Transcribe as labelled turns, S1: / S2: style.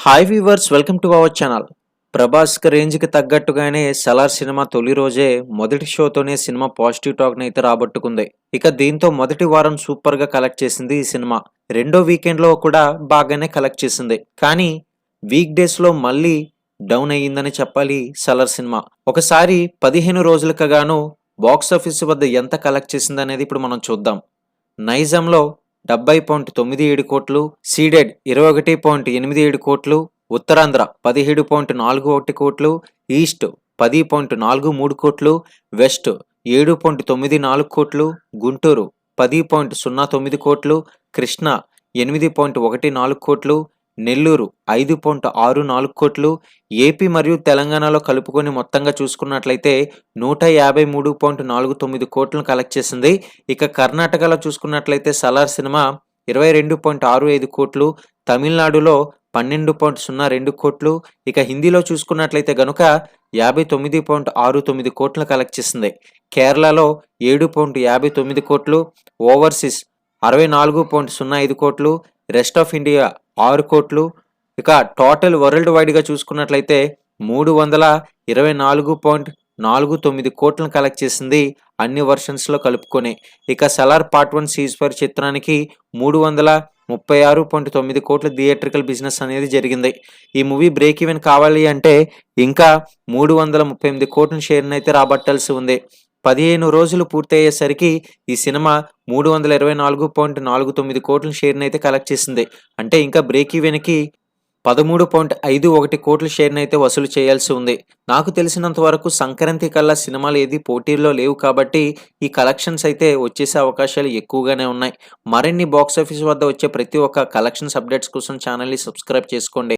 S1: Hi weavers, welcome to our channel. Prabhas రేంజ్కి తగ్గట్టుగానే Salaar cinema తొలి రోజే మొదటి షోతోనే సినిమా పాజిటివ్ టాక్ని అయితే రాబట్టుకుంది. ఇక దీంతో మొదటి వారం సూపర్ గా కలెక్ట్ చేసింది ఈ సినిమా. రెండో వీకెండ్ లో కూడా బాగానే కలెక్ట్ చేసింది. కానీ వీక్ డేస్ లో మళ్ళీ డౌన్ అయ్యిందని చెప్పాలి సలార్ సినిమా. ఒకసారి 15 రోజులకు గాను బాక్సాఫీస్ వద్ద ఎంత కలెక్ట్ చేసింది అనేది ఇప్పుడు మనం చూద్దాం. నైజాంలో 70.97 కోట్లు, సీడెడ్ 21.87 కోట్లు, ఉత్తరాంధ్ర 17.41 కోట్లు, ఈస్ట్ 10.43 కోట్లు, వెస్ట్ 7.94 కోట్లు, గుంటూరు 10.09 కోట్లు, కృష్ణా 8.14 కోట్లు, నెల్లూరు 5.64 కోట్లు, ఏపీ మరియు తెలంగాణలో కలుపుకొని మొత్తంగా చూసుకున్నట్లయితే 153.49 కోట్లను కలెక్ట్ చేసింది. ఇక కర్ణాటకలో చూసుకున్నట్లయితే సలార్ సినిమా 22.65 కోట్లు, తమిళనాడులో 12.02 కోట్లు, ఇక హిందీలో చూసుకున్నట్లయితే గనుక 59.69 కోట్లను కలెక్ట్ చేసింది. కేరళలో 7.59 కోట్లు, ఓవర్సీస్ 64.05 కోట్లు, రెస్ట్ ఆఫ్ ఇండియా 6 కోట్లు, ఇక టోటల్ వరల్డ్ వైడ్గా చూసుకున్నట్లయితే 324.49 కోట్లను కలెక్ట్ చేసింది అన్ని వర్షన్స్లో కలుపుకొని. ఇక సలార్ పార్ట్ 1 సీజ్ ఫైర్ చిత్రానికి 336.9 కోట్ల థియేట్రికల్ బిజినెస్ అనేది జరిగింది. ఈ మూవీ బ్రేక్ ఈవెన్ కావాలి అంటే ఇంకా 338 కోట్ల షేర్ని అయితే రాబట్టాల్సి ఉంది. 15 రోజులు పూర్తయ్యేసరికి ఈ సినిమా 324.49 కోట్ల షేర్ని అయితే కలెక్ట్ చేసింది. అంటే ఇంకా బ్రేక్ ఈవెన్కి 13.51 కోట్ల షేర్ని అయితే వసూలు చేయాల్సి ఉంది. నాకు తెలిసినంత వరకు సంక్రాంతి కల్లా సినిమాలు ఏది పోటీల్లో లేవు కాబట్టి ఈ కలెక్షన్స్ అయితే వచ్చేసే అవకాశాలు ఎక్కువగానే ఉన్నాయి. మరిన్ని బాక్సాఫీస్ వద్ద వచ్చే ప్రతి ఒక్క కలెక్షన్స్ అప్డేట్స్ కోసం ఛానల్ని సబ్స్క్రైబ్ చేసుకోండి.